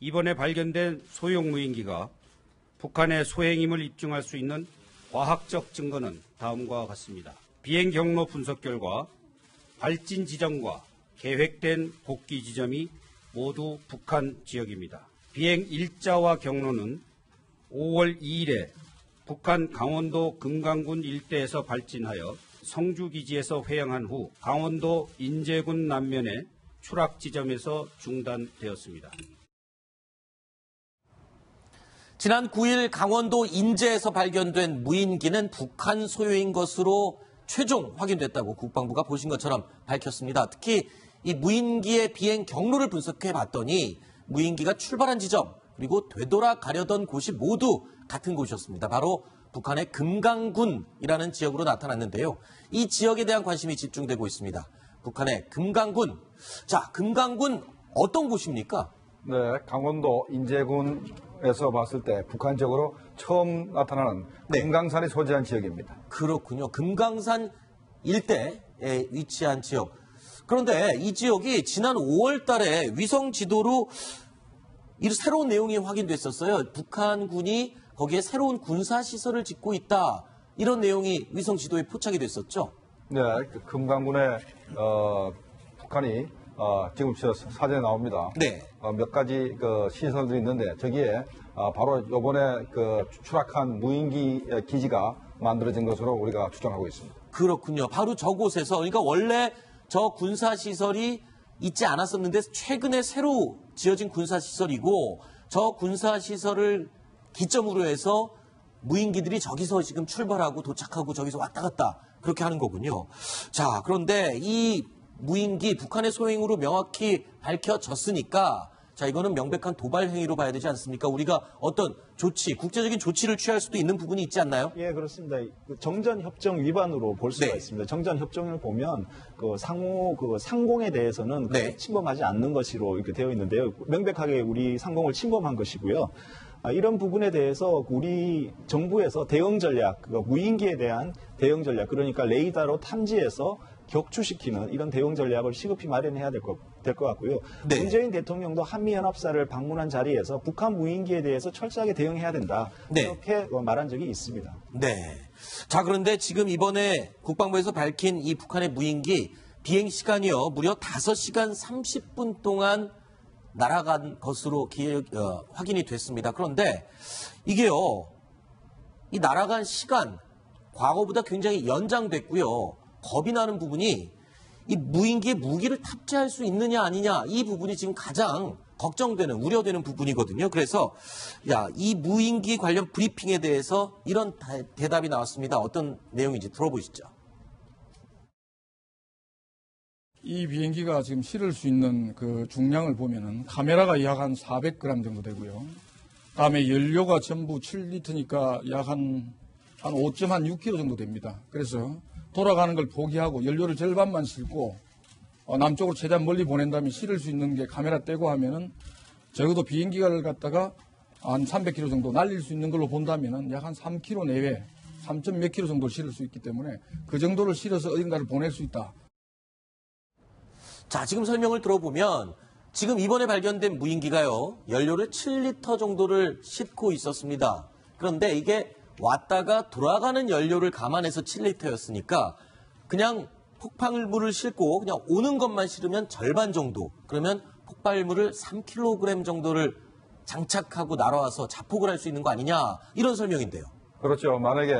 이번에 발견된 소형 무인기가 북한의 소행임을 입증할 수 있는 과학적 증거는 다음과 같습니다. 비행 경로 분석 결과 발진 지점과 계획된 복귀 지점이 모두 북한 지역입니다. 비행 일자와 경로는 5월 2일에 북한 강원도 금강군 일대에서 발진하여 성주기지에서 회항한 후 강원도 인제군 남면의 추락 지점에서 중단되었습니다. 지난 9일 강원도 인제에서 발견된 무인기는 북한 소유인 것으로 최종 확인됐다고 국방부가 보신 것처럼 밝혔습니다. 특히 이 무인기의 비행 경로를 분석해 봤더니 무인기가 출발한 지점 그리고 되돌아가려던 곳이 모두 같은 곳이었습니다. 바로 북한의 금강군이라는 지역으로 나타났는데요. 이 지역에 대한 관심이 집중되고 있습니다. 북한의 금강군. 자, 금강군 어떤 곳입니까? 네, 강원도 인제군에서 봤을 때 북한 지역으로 처음 나타나는 금강산이 소재한 지역입니다. 그렇군요. 금강산 일대에 위치한 지역. 그런데 이 지역이 지난 5월 달에 위성 지도로 이 새로운 내용이 확인됐었어요. 북한군이 거기에 새로운 군사시설을 짓고 있다. 이런 내용이 위성 지도에 포착이 됐었죠. 네, 그 금강군에 북한이 지금 사진에 나옵니다. 네. 몇 가지 그 시설들이 있는데 저기에 바로 이번에 그 추락한 무인기 기지가 만들어진 것으로 우리가 추정하고 있습니다. 그렇군요. 바로 저곳에서 그러니까 원래 저 군사시설이 있지 않았었는데 최근에 새로 지어진 군사시설이고 저 군사시설을 기점으로 해서 무인기들이 저기서 지금 출발하고 도착하고 저기서 왔다 갔다 그렇게 하는 거군요. 자, 그런데 이 무인기 북한의 소행으로 명확히 밝혀졌으니까 자, 이거는 명백한 도발 행위로 봐야 되지 않습니까? 우리가 어떤 조치, 국제적인 조치를 취할 수도 있는 부분이 있지 않나요? 예, 그렇습니다. 정전협정 위반으로 볼 수가 있습니다. 정전협정을 보면 상호 상공에 대해서는 침범하지 않는 것으로 이렇게 되어 있는데요. 명백하게 우리 상공을 침범한 것이고요. 이런 부분에 대해서 우리 정부에서 대응 전략, 무인기에 대한 대응 전략, 그러니까 레이더로 탐지해서 격추시키는 이런 대응 전략을 시급히 마련해야 될 것 같고요. 문재인 대통령도 한미연합사를 방문한 자리에서 북한 무인기에 대해서 철저하게 대응해야 된다. 이렇게 말한 적이 있습니다. 네. 자, 그런데 지금 이번에 국방부에서 밝힌 이 북한의 무인기 비행 시간이요. 무려 5시간 30분 동안 날아간 것으로 확인이 됐습니다. 그런데 이게요. 이 날아간 시간 과거보다 굉장히 연장됐고요. 겁이 나는 부분이 이 무인기에 무기를 탑재할 수 있느냐 아니냐 이 부분이 지금 가장 걱정되는 우려되는 부분이거든요. 그래서 이 무인기 관련 브리핑에 대해서 이런 대답이 나왔습니다. 어떤 내용인지 들어보시죠. 이 비행기가 지금 실을 수 있는 그 중량을 보면은 카메라가 약 한 400g 정도 되고요. 다음에 연료가 전부 7리터니까 약 한 5.6kg 정도 됩니다. 그래서 돌아가는 걸 포기하고 연료를 절반만 싣고 남쪽으로 최대한 멀리 보낸 다음에 실을 수 있는 게 카메라 떼고 하면은 적어도 비행기를 갖다가 한 300km 정도 날릴 수 있는 걸로 본다면은 약 한 3km 내외, 3점 몇 km 정도를 실을 수 있기 때문에 그 정도를 실어서 어딘가를 보낼 수 있다. 자, 지금 설명을 들어보면 지금 이번에 발견된 무인기가요. 연료를 7리터 정도를 싣고 있었습니다. 그런데 이게 왔다가 돌아가는 연료를 감안해서 7리터였으니까 그냥 폭발물을 싣고 그냥 오는 것만 실으면 절반 정도. 그러면 폭발물을 3kg 정도를 장착하고 날아와서 자폭을 할 수 있는 거 아니냐. 이런 설명인데요. 그렇죠. 만약에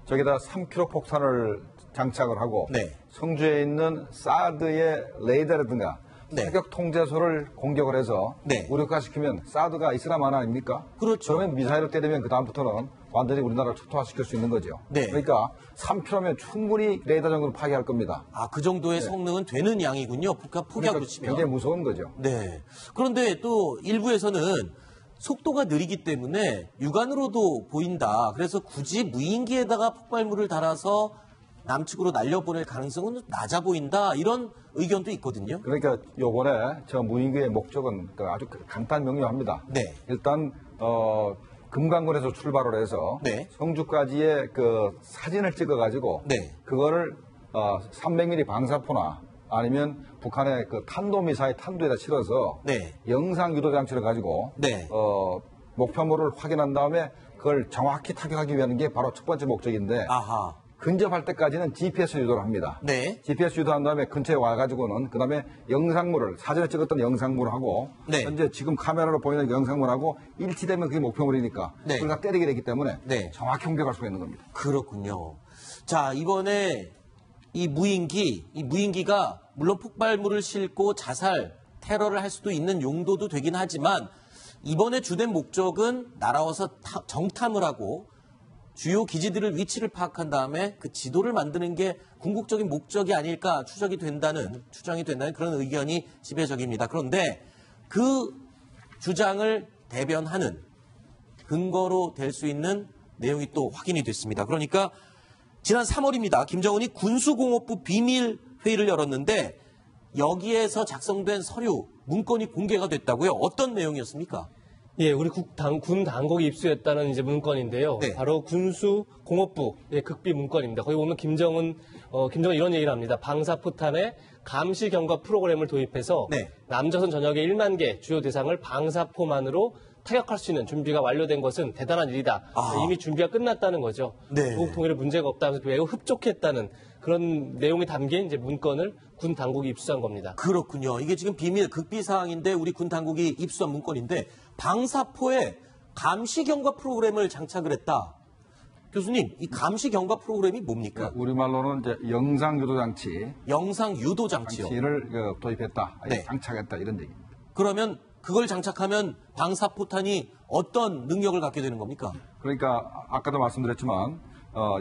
저기다 3kg 폭탄을 장착을 하고 성주에 있는 사드의 레이더라든가 사격 통제소를 공격을 해서 무력화시키면 사드가 이슬람 하나 아닙니까? 그렇죠. 그러면 미사일을 때리면 그 다음부터는 완전히 우리나라를 초토화시킬 수 있는 거죠. 그러니까 3km면 충분히 레이더 정도를 파괴할 겁니다. 그 정도의 성능은 되는 양이군요. 포기하고 치면. 굉장히 무서운 거죠. 네. 그런데 또 일부에서는 속도가 느리기 때문에 육안으로도 보인다. 그래서 굳이 무인기에다가 폭발물을 달아서 남측으로 날려보낼 가능성은 낮아 보인다. 이런 의견도 있거든요. 그러니까 요번에 저 무인기의 목적은 아주 간단 명료합니다. 일단 금강군에서 출발을 해서 성주까지의 그 사진을 찍어가지고 그거를 300mm 방사포나 아니면 북한의 그 탄도미사일 탄두에다 실어서 영상 유도 장치를 가지고 목표물을 확인한 다음에 그걸 정확히 타격하기 위한 게 바로 첫 번째 목적인데 근접할 때까지는 GPS 유도를 합니다. GPS 유도한 다음에 근처에 와가지고는 그 다음에 영상물을 사전에 찍었던 영상물하고 현재 지금 카메라로 보이는 영상물하고 일치되면 그게 목표물이니까 그걸 다 때리게 되기 때문에 정확히 공격할 수가 있는 겁니다. 그렇군요. 자, 이번에 이 무인기가 물론 폭발물을 싣고 자살, 테러를 할 수도 있는 용도도 되긴 하지만 이번에 주된 목적은 날아와서 정탐을 하고 주요 기지들을 위치를 파악한 다음에 그 지도를 만드는 게 궁극적인 목적이 아닐까 추정이 된다는 그런 의견이 지배적입니다. 그런데 그 주장을 대변하는 근거로 될 수 있는 내용이 또 확인이 됐습니다. 그러니까 지난 3월입니다. 김정은이 군수공업부 비밀 회의를 열었는데 여기에서 작성된 서류, 문건이 공개가 됐다고요? 어떤 내용이었습니까? 예, 우리 군 당국이 입수했다는 이제 문건인데요. 바로 군수공업부 극비 문건입니다. 거기 보면 김정은 이런 얘기를 합니다. 방사포탄에 감시 경과 프로그램을 도입해서 남조선 전역의 1만 개 주요 대상을 방사포만으로 타격할 수 있는 준비가 완료된 것은 대단한 일이다. 이미 준비가 끝났다는 거죠. 조국 통일에 문제가 없다면서 매우 흡족했다는 그런 내용이 담긴 이제 문건을 군 당국이 입수한 겁니다. 그렇군요. 이게 지금 비밀 극비 사항인데 우리 군 당국이 입수한 문건인데 방사포에 감시 경과 프로그램을 장착을 했다. 교수님, 이 감시 경과 프로그램이 뭡니까? 우리말로는 이제 영상 유도 장치. 영상 유도 장치요. 장치를 도입했다, 장착했다 이런 얘기입니다. 그러면 그걸 장착하면 방사포탄이 어떤 능력을 갖게 되는 겁니까? 그러니까 아까도 말씀드렸지만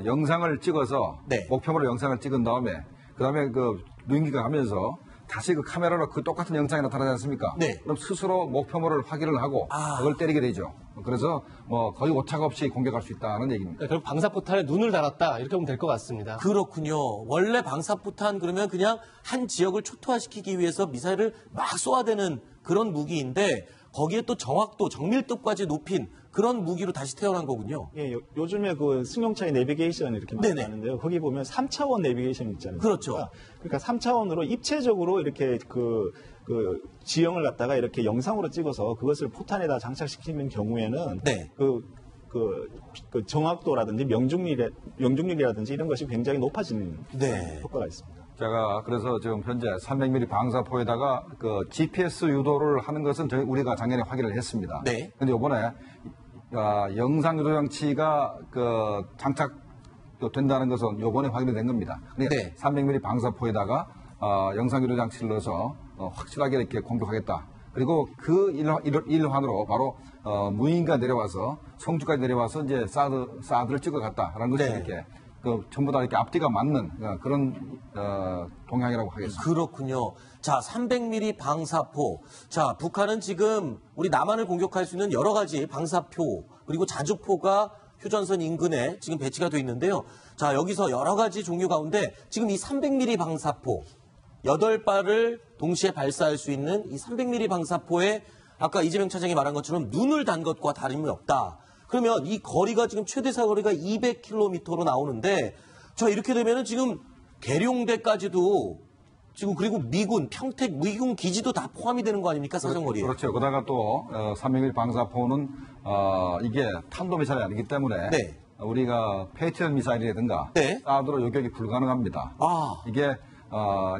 영상을 찍어서 목표물로 영상을 찍은 다음에 그다음에 그 무인기가 가면서 다시 그 카메라로 그 똑같은 영상이 나타나지 않습니까? 그럼 스스로 목표물을 확인을 하고 그걸 때리게 되죠. 그래서 뭐 거의 오차가 없이 공격할 수 있다는 얘기입니다. 결국 방사포탄에 눈을 달았다 이렇게 보면 될 것 같습니다. 그렇군요. 원래 방사포탄 그러면 그냥 한 지역을 초토화시키기 위해서 미사일을 막 쏘아대는 그런 무기인데 거기에 또 정확도, 정밀도까지 높인 그런 무기로 다시 태어난 거군요. 예, 요즘에 그 승용차의 내비게이션 이렇게 많이 하는데요. 거기 보면 3차원 내비게이션 있잖아요. 그렇죠. 그러니까 3차원으로 입체적으로 이렇게 그 지형을 갖다가 이렇게 영상으로 찍어서 그것을 포탄에다 장착시키는 경우에는 그 정확도라든지 명중률이라든지 이런 것이 굉장히 높아지는 효과가 있습니다. 제가 그래서 지금 현재 300mm 방사포에다가 그 GPS 유도를 하는 것은 우리가 작년에 확인을 했습니다. 근데 이번에 영상 유도 장치가 그 장착된다는 것은 이번에 확인이 된 겁니다. 300mm 방사포에다가 영상 유도 장치를 넣어서 확실하게 이렇게 공격하겠다. 그리고 그 일환으로 바로 무인기가 내려와서 성주까지 내려와서 이제 사드를 찍어갔다라는 것이 이렇게 전부 다 이렇게 앞뒤가 맞는 그런 동향이라고 하겠습니다. 그렇군요. 자, 300mm 방사포. 자, 북한은 지금 우리 남한을 공격할 수 있는 여러 가지 방사포 그리고 자주포가 휴전선 인근에 지금 배치가 되어 있는데요. 자, 여기서 여러 가지 종류 가운데 지금 이 300mm 방사포 8발을 동시에 발사할 수 있는 이 300mm 방사포에 아까 이재명 차장이 말한 것처럼 눈을 단 것과 다름이 없다. 그러면 이 거리가 지금 최대 사거리가 200km로 나오는데 자 이렇게 되면은 지금 계룡대까지도 지금 그리고 미군 평택 미군 기지도 다 포함이 되는 거 아닙니까 사정거리에? 그렇죠. 그러다가 또 301 방사포는 이게 탄도미사일이 아니기 때문에 우리가 페이트리엇 미사일이라든가 사드로 요격이 불가능합니다. 이게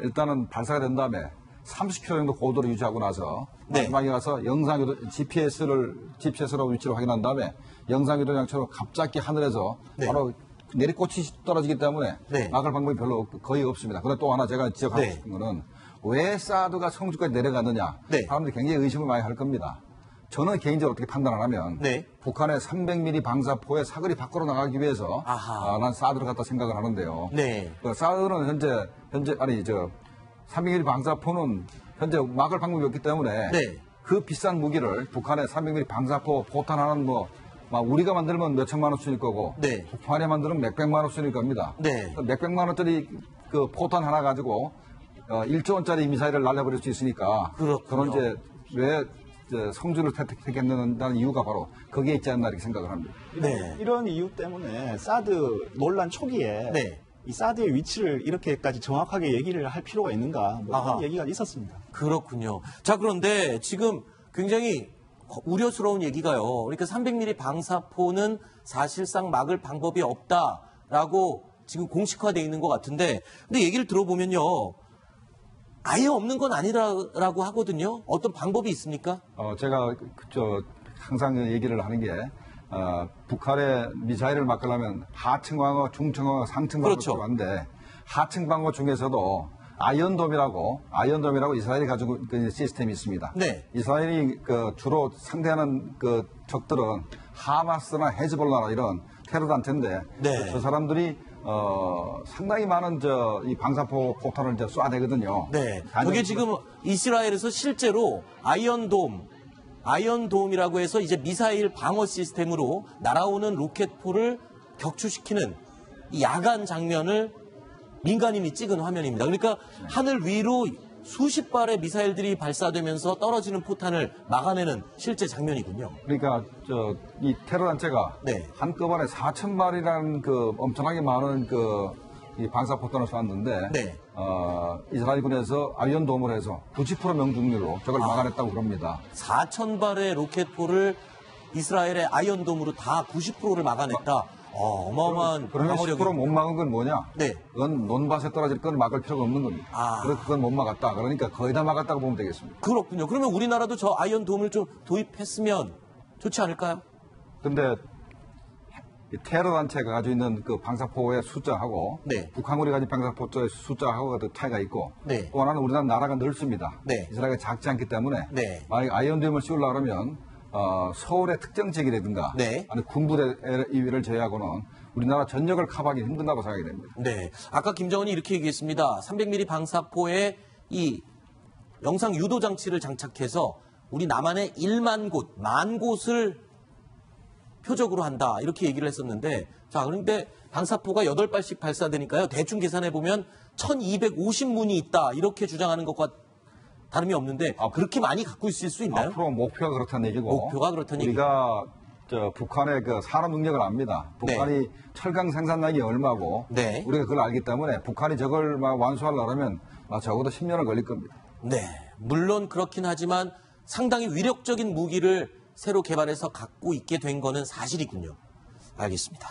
일단은 발사가 된 다음에 30km 정도 고도를 유지하고 나서 마지막에 가서 영상 GPS로 위치를 확인한 다음에 영상 유도 장치로 갑자기 하늘에서 바로 내리꽂히 떨어지기 때문에 막을 방법이 거의 없습니다. 그런데 또 하나 제가 지적하고 싶은 거는 왜 사드가 성주까지 내려갔느냐 사람들이 굉장히 의심을 많이 할 겁니다. 저는 개인적으로 어떻게 판단을 하면 북한의 300mm 방사포의 사거리 밖으로 나가기 위해서 난 사드를 갖다 생각을 하는데요. 그 사드는 현재 300mm 방사포는 현재 막을 방법이 없기 때문에 그 비싼 무기를 북한의 300mm 방사포 포탄 하나는 우리가 만들면 몇천만 원 수일 거고 북한에 만들면 몇백만 원 수일 겁니다. 몇백만 원짜리 그 포탄 하나 가지고 1조 원짜리 미사일을 날려버릴 수 있으니까 저는 이제 왜 성주를 택했는다는 이유가 바로 거기에 있지 않나 이렇게 생각을 합니다. 이런 이유 때문에 사드 논란 초기에 이 사드의 위치를 이렇게까지 정확하게 얘기를 할 필요가 있는가 뭐 그런 얘기가 있었습니다. 그렇군요. 자, 그런데 지금 굉장히 우려스러운 얘기가요. 그러니까 300mm 방사포는 사실상 막을 방법이 없다라고 지금 공식화되어 있는 것 같은데, 근데 얘기를 들어보면요, 아예 없는 건 아니라고 하거든요. 어떤 방법이 있습니까? 제가 항상 얘기를 하는 게 북한의 미사일을 막으려면 하층 방어, 중층 방어, 상층 방어가 그렇죠. 필요한데 하층 방어 중에서도 아이언돔이라고 이스라엘이 가지고 있는 시스템이 있습니다. 네. 이스라엘이 주로 상대하는 적들은 하마스나 헤즈볼라나 이런 테러 단체인데 네. 저 사람들이 상당히 많은 이 방사포 폭탄을 쏴내거든요. 네. 그게 지금 이스라엘에서 실제로 아이언돔이라고 해서 이제 미사일 방어 시스템으로 날아오는 로켓포를 격추시키는 이 야간 장면을 민간인이 찍은 화면입니다. 그러니까 하늘 위로 수십 발의 미사일들이 발사되면서 떨어지는 포탄을 막아내는 실제 장면이군요. 그러니까 이 테러 단체가 네. 한꺼번에 4,000발이라는 엄청나게 많은 이 방사포탄을 쐈는데 네. 이스라엘군에서 아이언돔을 해서 90% 명중률로 저걸 막아냈다고 그럽니다. 4,000발의 로켓포를 이스라엘의 아이언돔으로 다 90%를 막아냈다. 어마어마한 그러면 방어력이. 10%못 막은 건 뭐냐? 네. 그건 논밭에 떨어질 건 막을 필요가 없는 겁니다. 그래서 그건 못 막았다. 그러니까 거의 다 막았다고 보면 되겠습니다. 그렇군요. 그러면 우리나라도 저 아이언돔을 좀 도입했으면 좋지 않을까요? 근데 이 테러 단체가 가지고 있는 그 방사포의 숫자하고 네. 북한군이 가진 방사포의 숫자하고 차이가 있고 네. 또 하나는 우리나라 나라가 넓습니다. 네. 이스라엘이 작지 않기 때문에 네. 만약에 아이언돔을 씌우려고 그러면 서울의 특정 지역이라든가 네. 아니 군부대 이외를 제외하고는 우리나라 전역을 커버하기 힘든다고 생각이 됩니다. 네. 아까 김정은이 이렇게 얘기했습니다. 300mm 방사포에 이 영상 유도 장치를 장착해서 우리 남한의 1만 곳, 10,000곳을 표적으로 한다. 이렇게 얘기를 했었는데, 자, 그런데 방사포가 8발씩 발사되니까요. 대충 계산해 보면 1,250문이 있다. 이렇게 주장하는 것과 다름이 없는데, 그렇게 많이 갖고 있을 수 있나요? 앞으로 목표가 그렇다는 얘기고 목표가 그렇다는 얘기고. 우리가 북한의 산업 능력을 압니다. 북한이 철강 생산량이 얼마고 네. 우리가 그걸 알기 때문에 북한이 저걸 완수하려면 적어도 10년은 걸릴 겁니다. 네. 물론 그렇긴 하지만 상당히 위력적인 무기를 새로 개발해서 갖고 있게 된 거는 사실이군요. 알겠습니다.